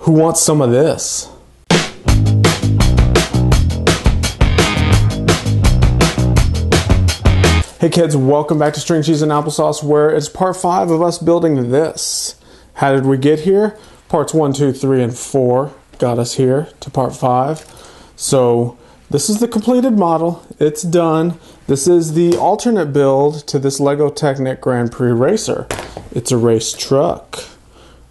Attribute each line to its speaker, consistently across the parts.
Speaker 1: Who wants some of this? Hey kids, welcome back to String Cheese and Applesauce, where it's part 5 of us building this. How did we get here? Parts 1, 2, 3, and 4 got us here to part 5. So this is the completed model. It's done. This is the alternate build to this Lego Technic Grand Prix racer. It's a race truck.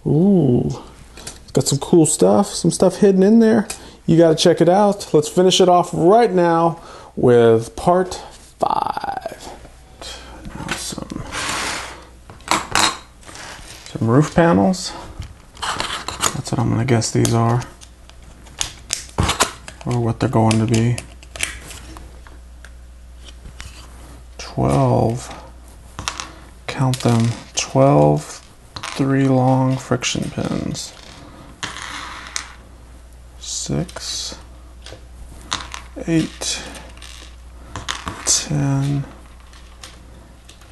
Speaker 1: Ooh, it's got some cool stuff, some stuff hidden in there. You got to check it out. Let's finish it off right now with part 5. Now some roof panels. That's what I'm going to guess these are, or what they're going to be. 12, count them, 12 3-long friction pins. 6, 8, 10,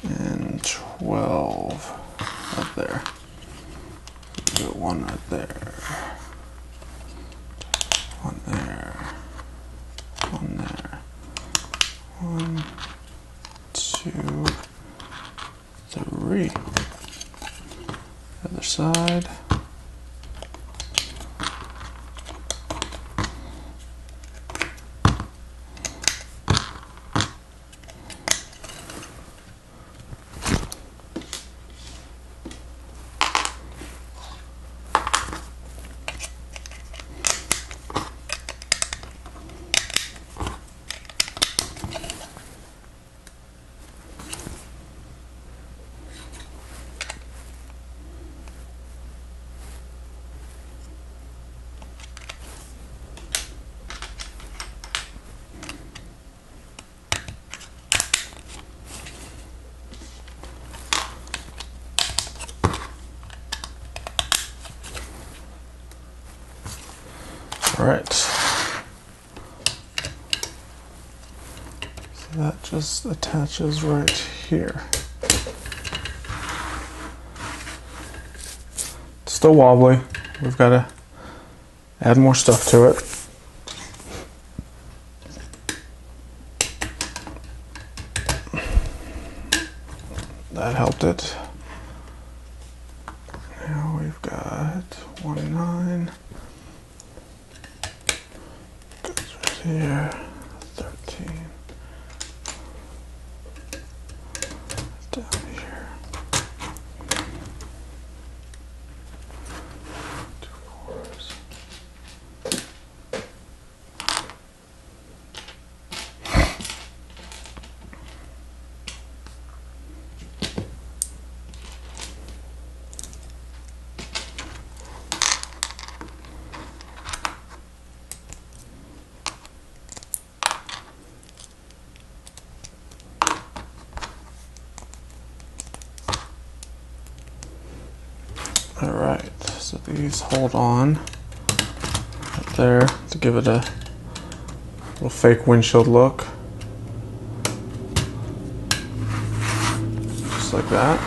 Speaker 1: and 12 up there. Got one right there. One there. One there. 1, 2, 3. Other side. All right, so that just attaches right here. It's still wobbly. We've got to add more stuff to it. That helped it. Now we've got 1, 9. Here, 13, down here, 2 4s. Alright, so these hold on right there to give it a little fake windshield look. Just like that.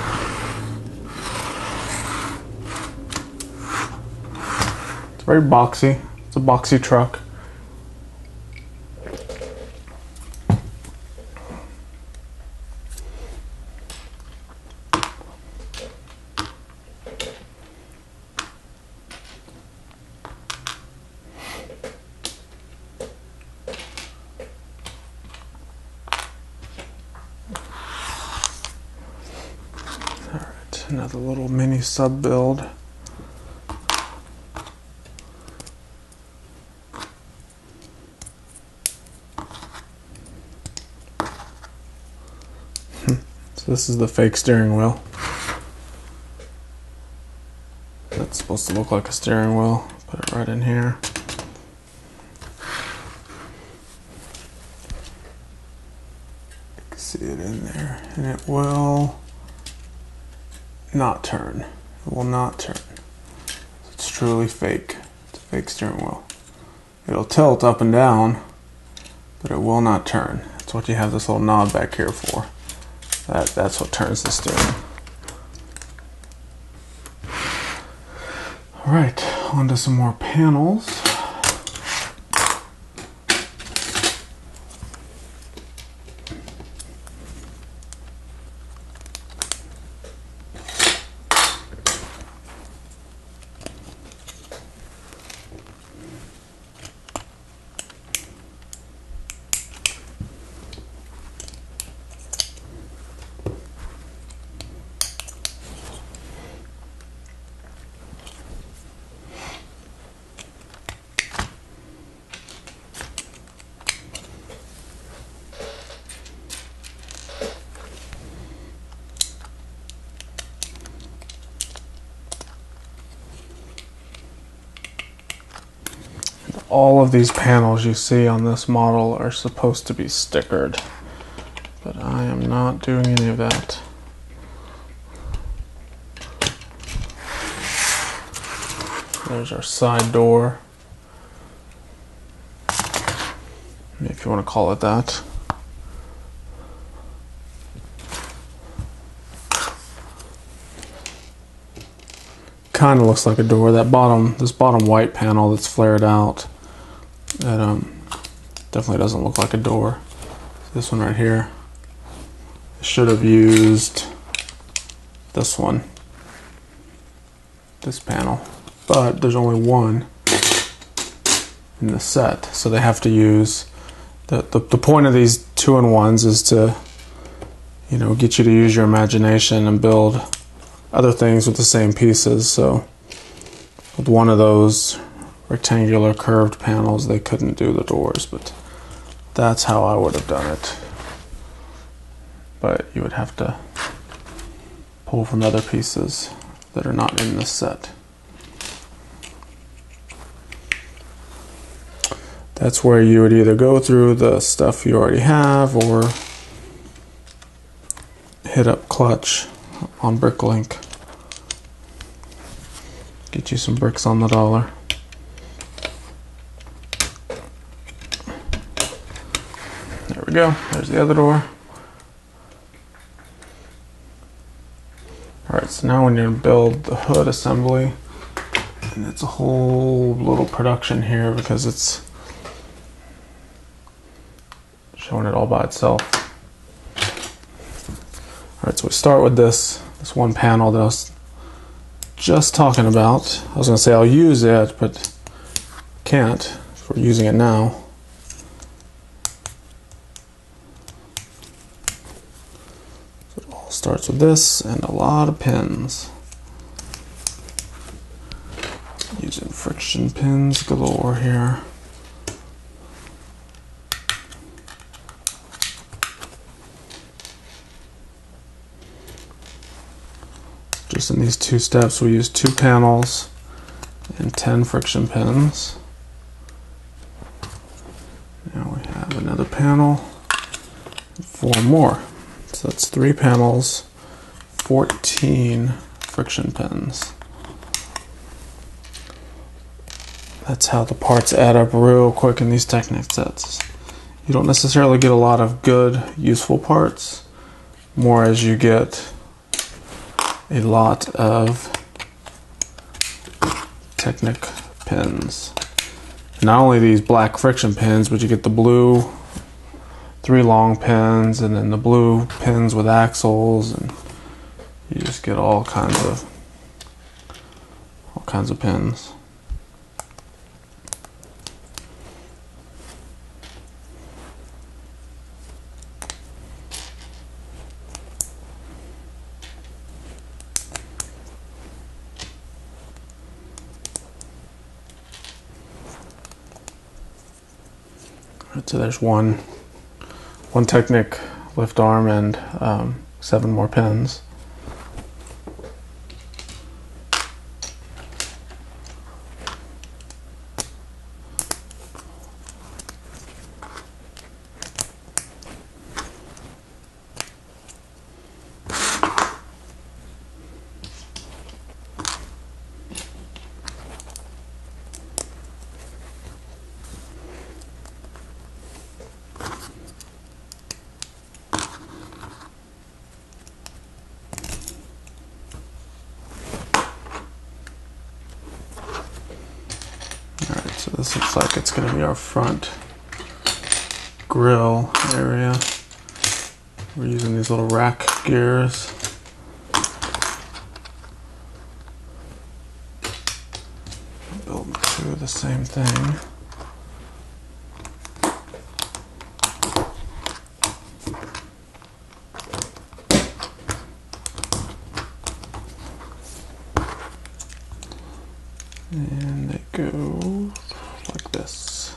Speaker 1: It's very boxy. It's a boxy truck. Another little mini sub build. So this is the fake steering wheel. That's supposed to look like a steering wheel. Put it right in here. You can see it in there, and it will not turn. It will not turn. It's truly fake. It's a fake steering wheel. It'll tilt up and down, but it will not turn. That's what you have this little knob back here for. That's what turns the steering. All right, onto some more panels. All of these panels you see on this model are supposed to be stickered, but I am not doing any of that. There's our side door, if you want to call it that. Kind of looks like a door. That this bottom white panel that's flared out, that definitely doesn't look like a door. This one right here, I should have used this one, this panel, but there's only one in the set, so they have to use the point of these 2-in-1s is to, you know, get you to use your imagination and build other things with the same pieces. So with one of those rectangular curved panels, they couldn't do the doors, but that's how I would have done it. But you would have to pull from other pieces that are not in this set. That's where you would either go through the stuff you already have or hit up Clutch on Bricklink. Get you some bricks on the dollar. There we go. There's the other door. Alright, so now when you build the hood assembly, and it's a whole little production here because it's showing it all by itself. Alright, so we start with this one panel that I was just talking about. I was going to say I'll use it, but can't if we're using it now. So it all starts with this and a lot of pins. Using friction pins galore here. Just in these 2 steps, we use 2 panels and 10 friction pins. Now we have another panel, and 4 more. So that's 3 panels, 14 friction pins. That's how the parts add up real quick in these Technic sets. You don't necessarily get a lot of good, useful parts, more as you get a lot of Technic pins. Not only these black friction pins, but you get the blue 3 long pins, and then the blue pins with axles, and you just get all kinds of pins. So there's one Technic lift arm and 7 more pins. So this looks like it's going to be our front grill area. We're using these little rack gears. Build two of the same thing. And they go like this.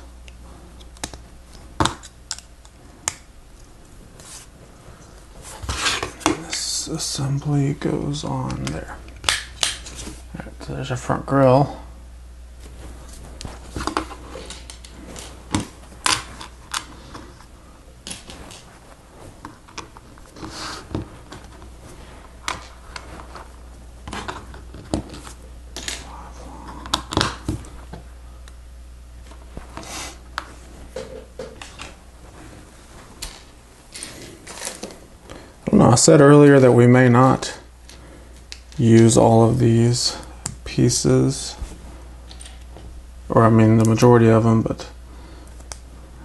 Speaker 1: And this assembly goes on there. Alright, so there's our front grill. I said earlier that we may not use all of these pieces, or I mean the majority of them, but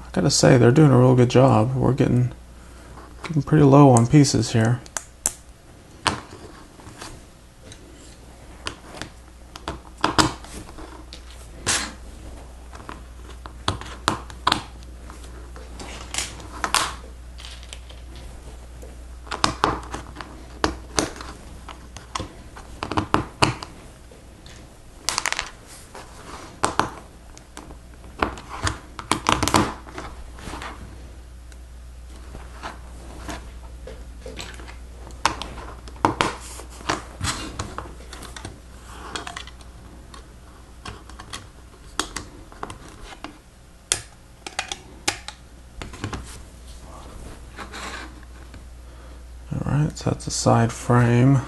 Speaker 1: I gotta say they're doing a real good job. We're getting pretty low on pieces here. Alright, so that's a side frame.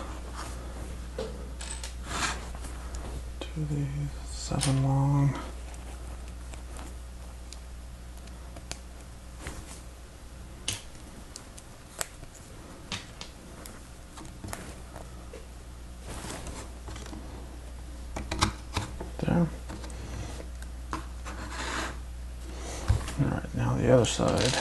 Speaker 1: Do these 7 long. There. Alright, now the other side.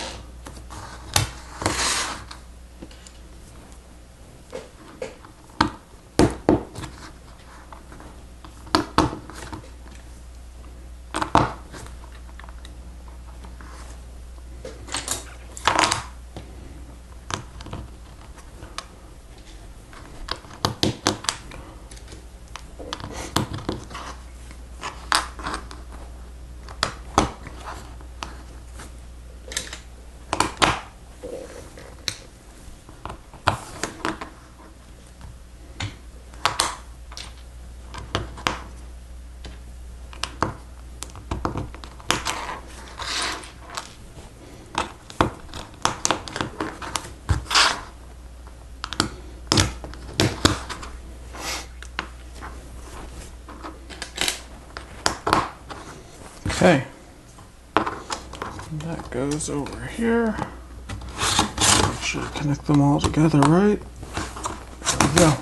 Speaker 1: Okay, and that goes over here. Make sure to connect them all together right. There we go.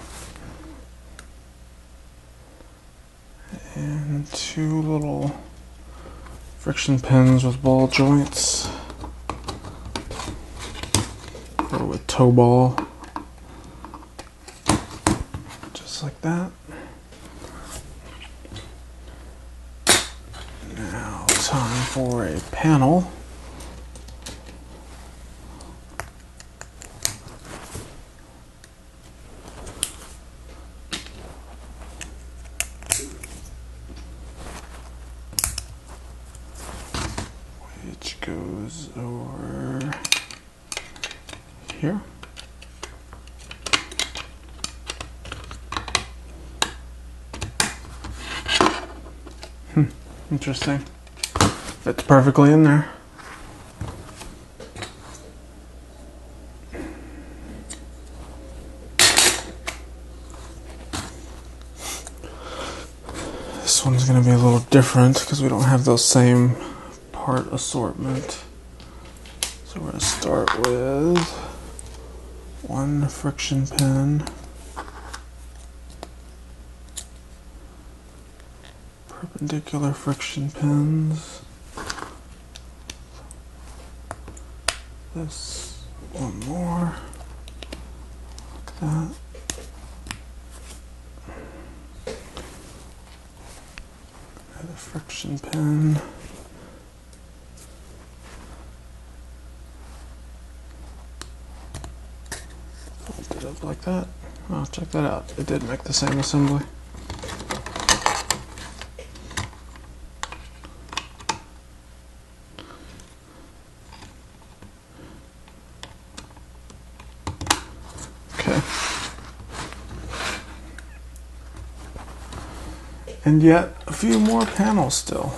Speaker 1: And 2 little friction pins with ball joints, or with toe ball, just like that. Time for a panel. Which goes over here. Interesting. Fits perfectly in there. This one's going to be a little different because we don't have those same part assortment. So we're going to start with 1 friction pin perpendicular friction pins. This one more, like that. Another friction pin. Fold it up like that. Oh, check that out. It did make the same assembly. Okay. And yet a few more panels still.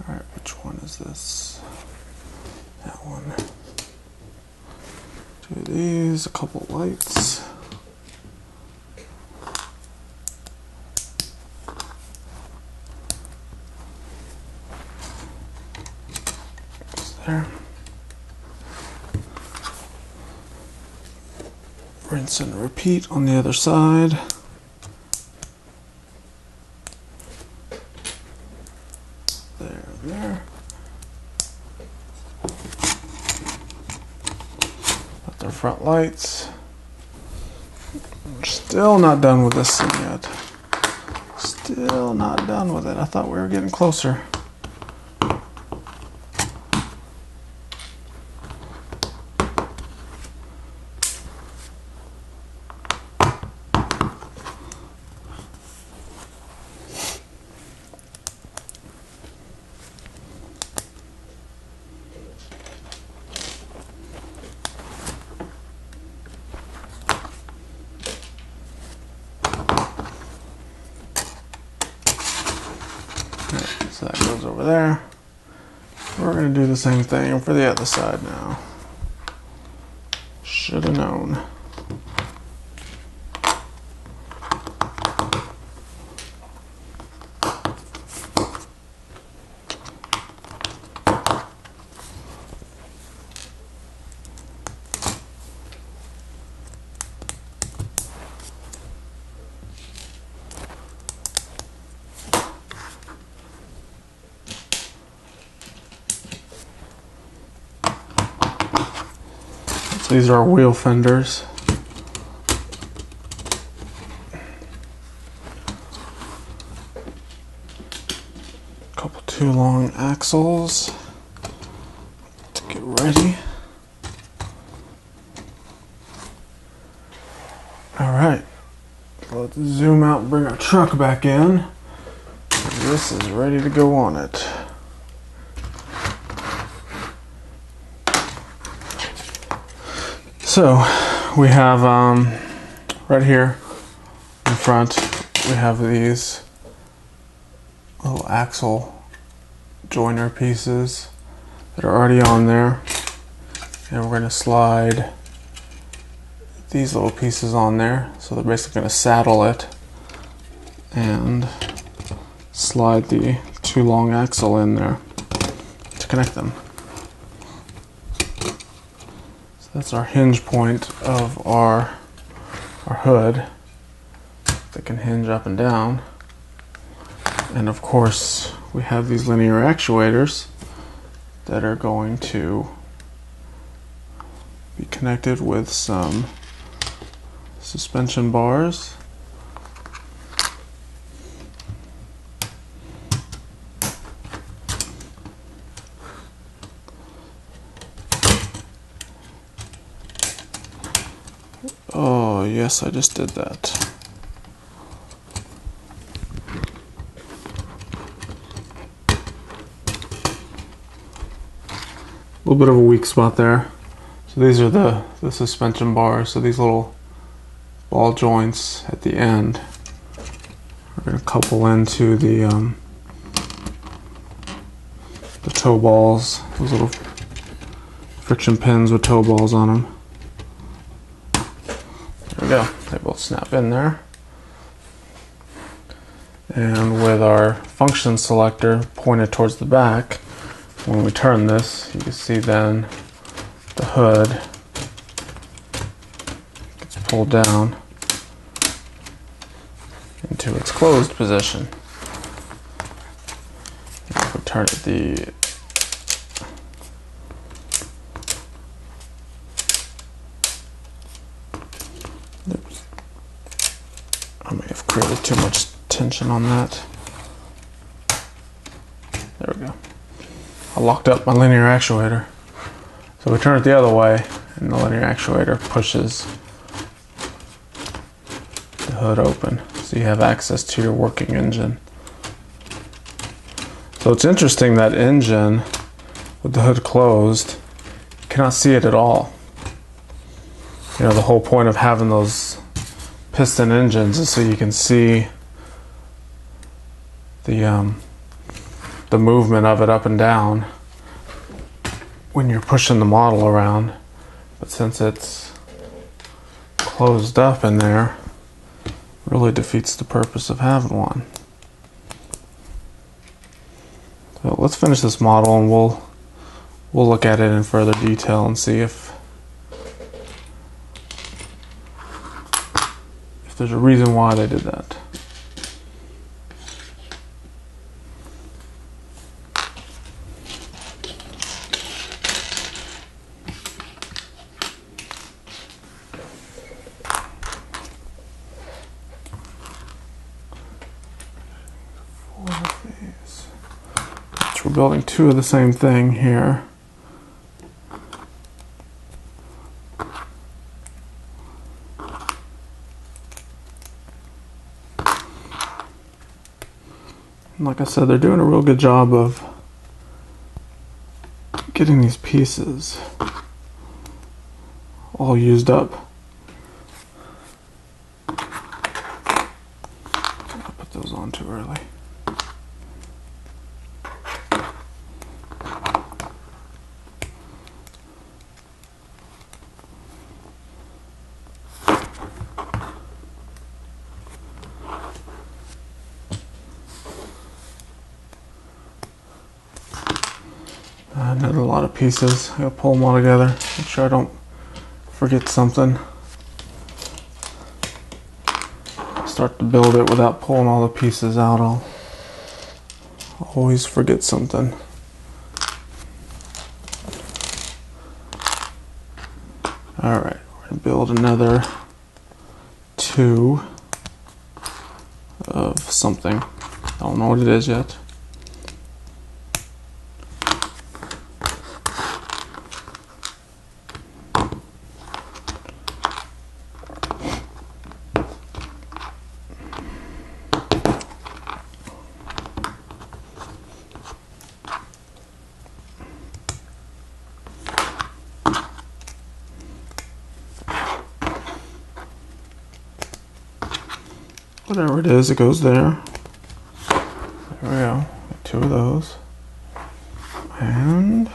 Speaker 1: Alright, which one is this? That one. Two of these, a couple lights. Just there. Rinse and repeat on the other side. There. Got their front lights. We're still not done with this thing yet. Still not done with it. I thought we were getting closer. So that goes over there. We're going to do the same thing for the other side now. Should have known. These are our wheel fenders. A couple 2 long axles to get ready. All right, let's zoom out and bring our truck back in. This is ready to go on it. So we have right here in front, we have these little axle joiner pieces that are already on there, and we're going to slide these little pieces on there. So they're basically going to saddle it and slide the 2 long axle in there to connect them. That's our hinge point of our hood that can hinge up and down. And of course, we have these linear actuators that are going to be connected with some suspension bars. Oh, yes, I just did that. A little bit of a weak spot there. So these are the suspension bars. So these little ball joints at the end are going to couple into the toe balls. Those little friction pins with toe balls on them. There we go. They both snap in there. And with our function selector pointed towards the back, when we turn this, you can see then the hood gets pulled down into its closed position. we turn the oops. I may have created too much tension on that. There we go. I locked up my linear actuator. So we turn it the other way, and the linear actuator pushes the hood open, so you have access to your working engine. So it's interesting that engine with the hood closed, you cannot see it at all. You know, the whole point of having those piston engines is so you can see the movement of it up and down when you're pushing the model around. But since it's closed up in there, really defeats the purpose of having one. So let's finish this model and we'll look at it in further detail and see if there's a reason why they did that. So we're building two of the same thing here. And like I said, they're doing a real good job of getting these pieces all used up. I put those on too early. Another lot of pieces. I gotta pull them all together. Make sure I don't forget something. Start to build it without pulling all the pieces out. I'll always forget something. Alright, we're gonna build another two of something. I don't know what it is yet. Whatever it is, it goes there. There we go. Got two of those. And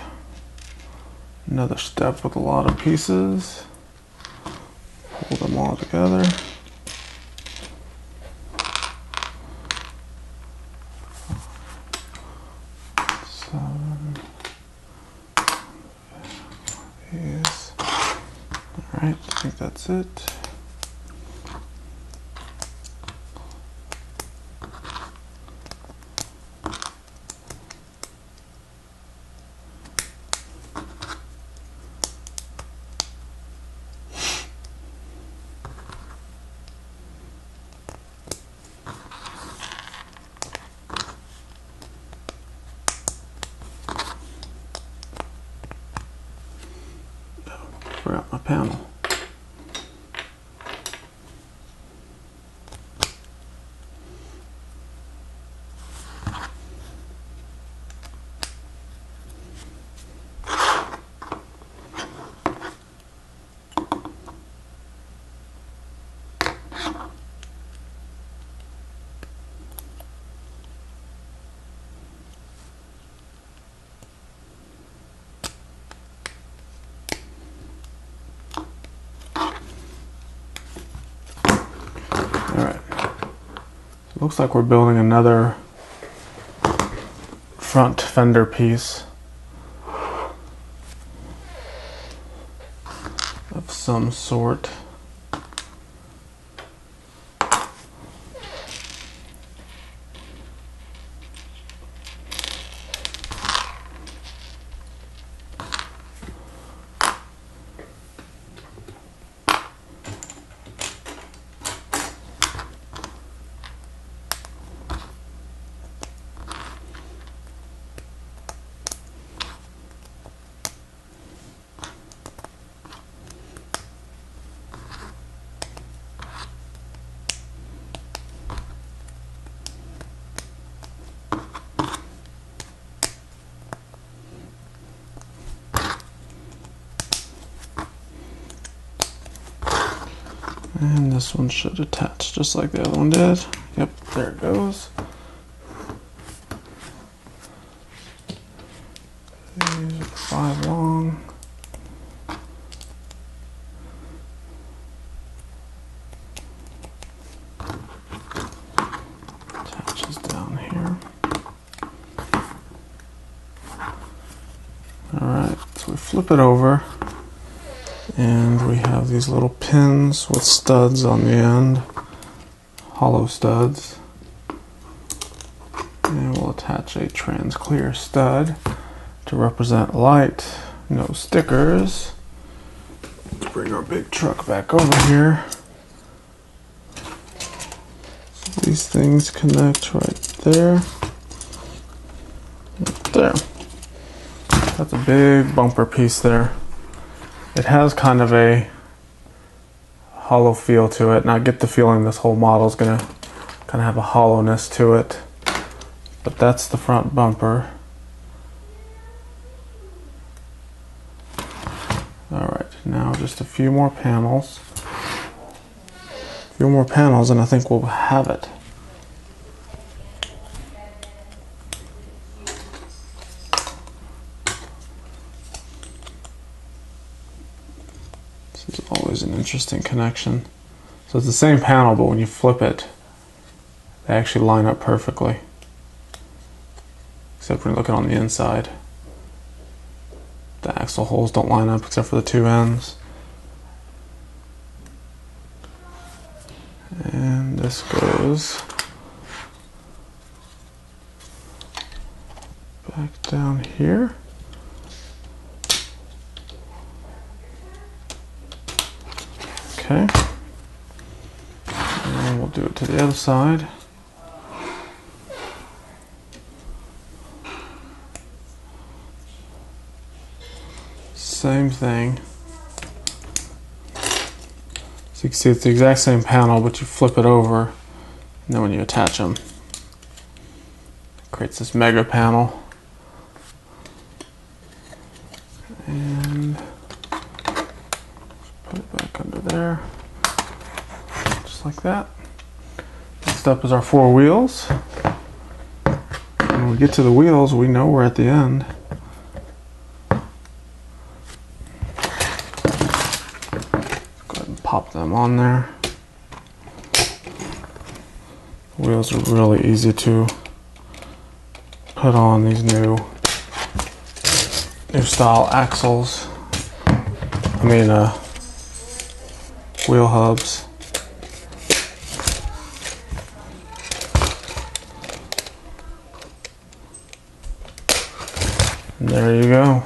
Speaker 1: another step with a lot of pieces. Pull them all together. These. Alright, I think that's it. Forgot my panel. Looks like we're building another front fender piece of some sort. And this one should attach just like the other one did. Yep, there it goes. These are 5 long. Attaches down here. Alright, so we flip it over. And we have these little pins with studs on the end, hollow studs. And we'll attach a trans clear stud to represent light, no stickers. Let's bring our big truck back over here. So these things connect right there. Right there. That's a big bumper piece there. It has kind of a hollow feel to it, and I get the feeling this whole model is going to kind of have a hollowness to it. But that's the front bumper. Alright, now just a few more panels. And I think we'll have it. This is always an interesting connection. So it's the same panel, but when you flip it, they actually line up perfectly. Except when you're looking on the inside. The axle holes don't line up except for the 2 ends. And this goes back down here. Okay. And we'll do it to the other side. Same thing. So you can see it's the exact same panel, but you flip it over, and then when you attach them, it creates this mega panel. And put it back under there, just like that. Next up is our 4 wheels. When we get to the wheels, we know we're at the end. Pop them on there. The wheels are really easy to put on, these new style axles. Wheel hubs. And there you go.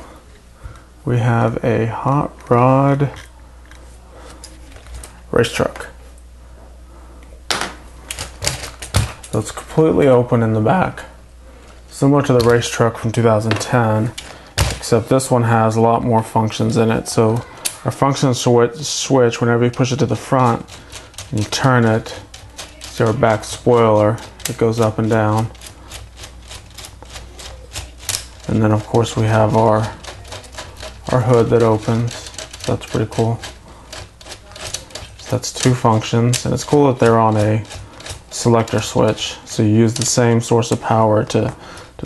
Speaker 1: We have a hot rod race truck. So it's completely open in the back, similar to the race truck from 2010, except this one has a lot more functions in it. So our function switch, whenever you push it to the front and you turn it, see our back spoiler, it goes up and down. And then of course we have our hood that opens. So that's pretty cool. That's 2 functions, and it's cool that they're on a selector switch, so you use the same source of power to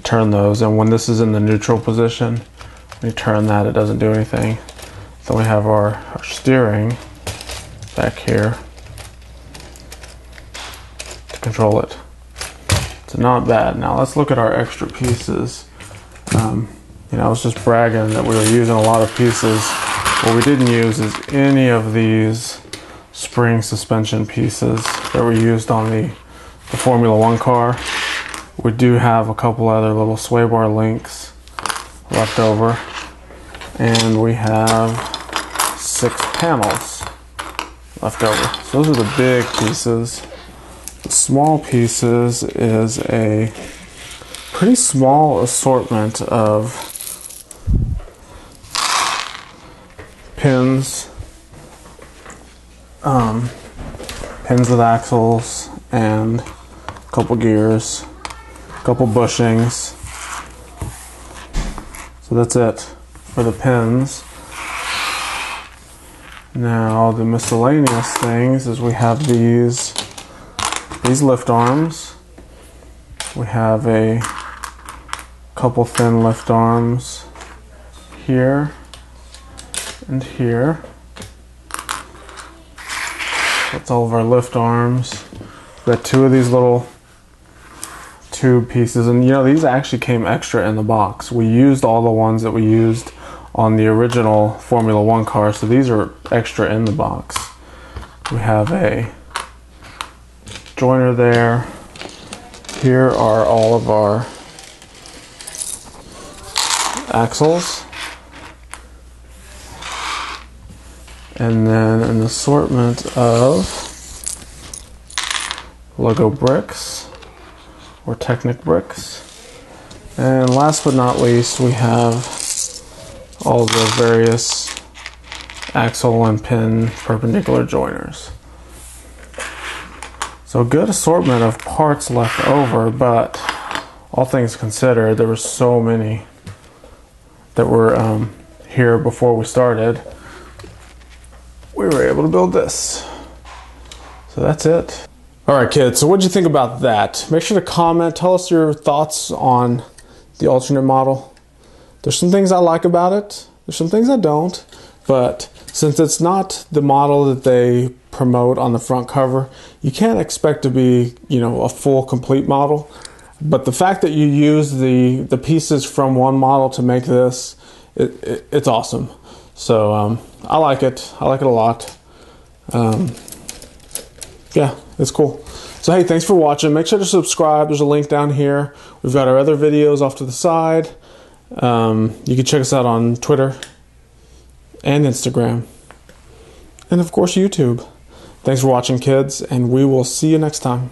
Speaker 1: turn those. And when this is in the neutral position, when you turn that, it doesn't do anything. Then we have our steering back here to control it. So not bad. Now let's look at our extra pieces. I was just bragging that we were using a lot of pieces. What we didn't use is any of these spring suspension pieces that were used on the Formula 1 car. We do have a couple other little sway bar links left over, and we have 6 panels left over. So those are the big pieces. The small pieces is a pretty small assortment of pins, pins with axles, and a couple gears, a couple bushings. So that's it for the pins. Now the miscellaneous things is we have these lift arms. We have a couple thin lift arms here and here. That's all of our lift arms. We've got two of these little tube pieces, and you know, these actually came extra in the box. We used all the ones that we used on the original Formula One car, so these are extra in the box. We have a joiner there. Here are all of our axles, and then an assortment of Lego bricks or Technic bricks. And last but not least, we have all the various axle and pin perpendicular joiners. So a good assortment of parts left over, but all things considered, there were so many that were here before we started. We were able to build this. So that's it. All right, kids, so what'd you think about that? Make sure to comment, tell us your thoughts on the alternate model. There's some things I like about it. There's some things I don't, but since it's not the model that they promote on the front cover, you can't expect to be, you know, a full complete model. But the fact that you use the pieces from one model to make this, it's awesome. So I like it. I like it a lot. Yeah, it's cool. So hey, thanks for watching. Make sure to subscribe. There's a link down here. We've got our other videos off to the side. You can check us out on Twitter and Instagram, and of course YouTube. Thanks for watching, kids, and we will see you next time.